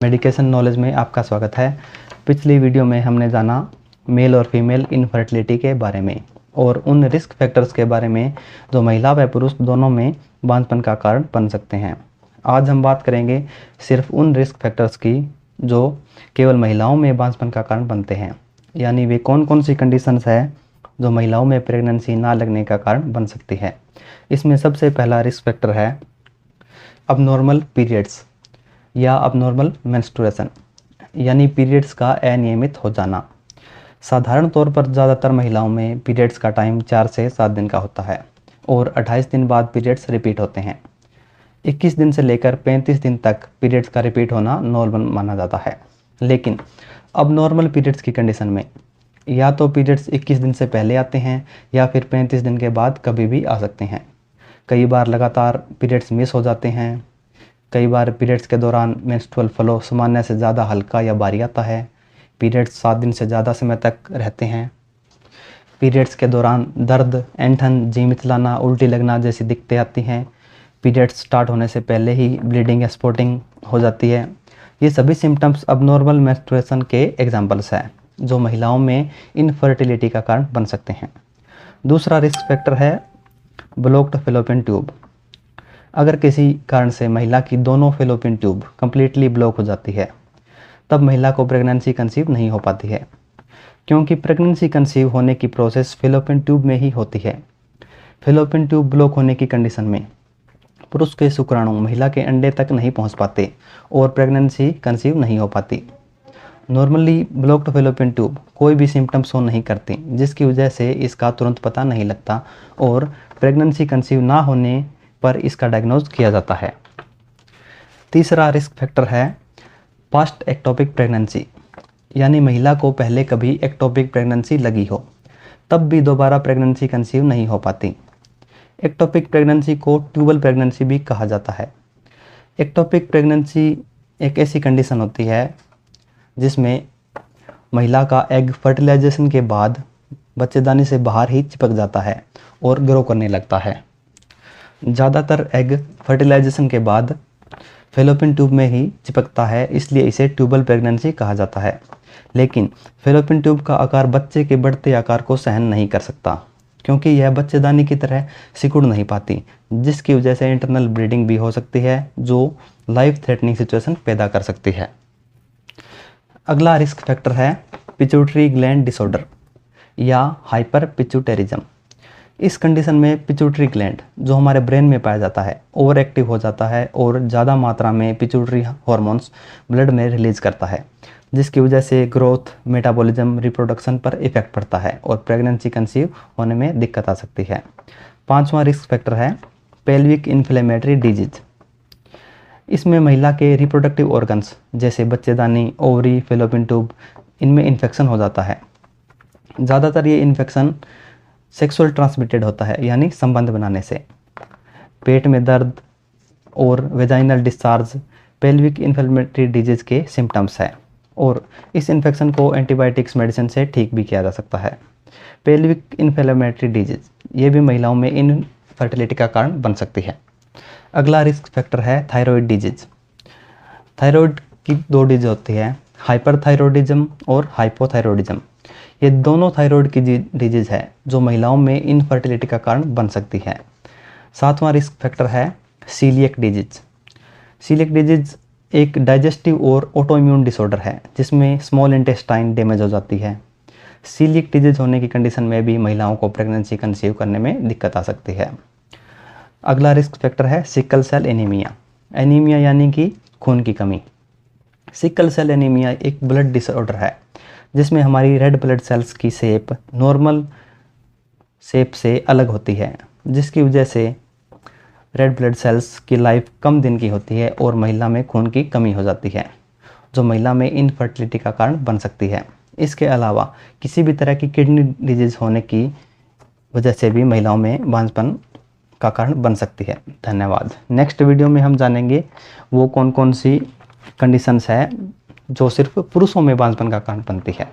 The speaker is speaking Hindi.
मेडिकेशन नॉलेज में आपका स्वागत है। पिछली वीडियो में हमने जाना मेल और फीमेल इनफर्टिलिटी के बारे में और उन रिस्क फैक्टर्स के बारे में जो महिला व पुरुष दोनों में बांझपन का कारण बन सकते हैं। आज हम बात करेंगे सिर्फ उन रिस्क फैक्टर्स की जो केवल महिलाओं में बांझपन का कारण बनते हैं, यानी वे कौन कौन सी कंडीशंस है जो महिलाओं में प्रेगनेंसी ना लगने का कारण बन सकती है। इसमें सबसे पहला रिस्क फैक्टर है अबनॉर्मल पीरियड्स या अबनॉर्मल मेंस्ट्रुएशन, यानी पीरियड्स का अनियमित हो जाना। साधारण तौर पर ज़्यादातर महिलाओं में पीरियड्स का टाइम 4 से 7 दिन का होता है और 28 दिन बाद पीरियड्स रिपीट होते हैं। 21 दिन से लेकर 35 दिन तक पीरियड्स का रिपीट होना नॉर्मल माना जाता है। लेकिन अबनॉर्मल पीरियड्स की कंडीशन में या तो पीरियड्स 21 दिन से पहले आते हैं या फिर 35 दिन के बाद कभी भी आ सकते हैं। कई बार लगातार पीरियड्स मिस हो जाते हैं। कई बार पीरियड्स के दौरान मेंस्ट्रुअल फ्लो सामान्य से ज़्यादा हल्का या भारी आता है। पीरियड्स 7 दिन से ज़्यादा समय तक रहते हैं। पीरियड्स के दौरान दर्द, ऐंठन, जी मिचलाना, उल्टी लगना जैसी दिक्कतें आती हैं। पीरियड्स स्टार्ट होने से पहले ही ब्लीडिंग या स्पॉटिंग हो जाती है। ये सभी सिम्टम्स अबनॉर्मल मेंस्ट्रुएशन के एग्जाम्पल्स हैं जो महिलाओं में इनफर्टिलिटी का कारण बन सकते हैं। दूसरा रिस्क फैक्टर है ब्लॉक्ड फैलोपियन ट्यूब। अगर किसी कारण से महिला की दोनों फैलोपियन ट्यूब कम्प्लीटली ब्लॉक हो जाती है तब महिला को प्रेगनेंसी कंसीव नहीं हो पाती है, क्योंकि प्रेगनेंसी कंसीव होने की प्रोसेस फैलोपियन ट्यूब में ही होती है। फैलोपियन ट्यूब ब्लॉक होने की कंडीशन में पुरुष के शुक्राणु महिला के अंडे तक नहीं पहुंच पाते और प्रेगनेंसी कंसीव नहीं हो पाती। नॉर्मली ब्लॉक्ड फैलोपियन ट्यूब कोई भी सिम्टम शो नहीं करती, जिसकी वजह से इसका तुरंत पता नहीं लगता और प्रेगनेंसी कंसीव ना होने पर इसका डायग्नोज किया जाता है। तीसरा रिस्क फैक्टर है पास्ट एक्टोपिक प्रेगनेंसी, यानी महिला को पहले कभी एक्टोपिक प्रेगनेंसी लगी हो तब भी दोबारा प्रेगनेंसी कंसीव नहीं हो पाती। एक्टोपिक प्रेगनेंसी को ट्यूबल प्रेगनेंसी भी कहा जाता है। एक्टोपिक प्रेगनेंसी एक ऐसी कंडीशन होती है जिसमें महिला का एग फर्टिलाइजेशन के बाद बच्चेदानी से बाहर ही चिपक जाता है और ग्रो करने लगता है। ज़्यादातर एग फर्टिलाइजेशन के बाद फैलोपियन ट्यूब में ही चिपकता है, इसलिए इसे ट्यूबल प्रेगनेंसी कहा जाता है। लेकिन फैलोपियन ट्यूब का आकार बच्चे के बढ़ते आकार को सहन नहीं कर सकता, क्योंकि यह बच्चेदानी की तरह सिकुड़ नहीं पाती, जिसकी वजह से इंटरनल ब्लीडिंग भी हो सकती है जो लाइफ थ्रेटनिंग सिचुएशन पैदा कर सकती है। अगला रिस्क फैक्टर है पिट्यूटरी ग्लैंड डिसऑर्डर या हाइपर पिट्यूटेरिज्म। इस कंडीशन में पिट्यूटरी ग्लैंड जो हमारे ब्रेन में पाया जाता है ओवर एक्टिव हो जाता है और ज़्यादा मात्रा में पिट्यूटरी हार्मोन्स ब्लड में रिलीज करता है, जिसकी वजह से ग्रोथ, मेटाबॉलिज्म, रिप्रोडक्शन पर इफेक्ट पड़ता है और प्रेगनेंसी कंसीव होने में दिक्कत आ सकती है। पांचवा रिस्क फैक्टर है पेल्विक इन्फ्लेमेटरी डिजीज। इसमें महिला के रिप्रोडक्टिव ऑर्गन्स जैसे बच्चेदानी, ओवरी, फैलोपियन ट्यूब इनमें इन्फेक्शन हो जाता है। ज़्यादातर ये इन्फेक्शन सेक्सुअल ट्रांसमिटेड होता है, यानी संबंध बनाने से। पेट में दर्द और vaginal discharge pelvic inflammatory disease के सिम्टम्स है और इस इन्फेक्शन को एंटीबायोटिक्स मेडिसिन से ठीक भी किया जा सकता है। पेल्विक इन्फ्लेमेटरी डिजीज ये भी महिलाओं में इनफर्टिलिटी का कारण बन सकती है। अगला रिस्क फैक्टर है थायराइड डिजीज। थायराइड की 2 डिजीज होती है, हाइपरथायरॉयडिज्म और हाइपोथायरॉयडिज्म। ये दोनों थायराइड की डिजीज है जो महिलाओं में इनफर्टिलिटी का कारण बन सकती है। 7वां रिस्क फैक्टर है सीलिएक डिजीज। सीलिएक डिजीज एक डाइजेस्टिव और ऑटोइम्यून डिसऑर्डर है जिसमें स्मॉल इंटेस्टाइन डैमेज हो जाती है। सीलिएक डिजीज होने की कंडीशन में भी महिलाओं को प्रेगनेंसी कंसीव करने में दिक्कत आ सकती है। अगला रिस्क फैक्टर है सिकल सेल एनीमिया। एनीमिया यानी कि खून की कमी। सिकल सेल एनीमिया एक ब्लड डिसऑर्डर है जिसमें हमारी रेड ब्लड सेल्स की शेप नॉर्मल शेप से अलग होती है, जिसकी वजह से रेड ब्लड सेल्स की लाइफ कम दिन की होती है और महिला में खून की कमी हो जाती है, जो महिला में इनफर्टिलिटी का कारण बन सकती है। इसके अलावा किसी भी तरह की किडनी डिजीज होने की वजह से भी महिलाओं में बांझपन का कारण बन सकती है। धन्यवाद। नेक्स्ट वीडियो में हम जानेंगे वो कौन कौन सी कंडीशंस है जो सिर्फ पुरुषों में बांझपन का कारण बनती है।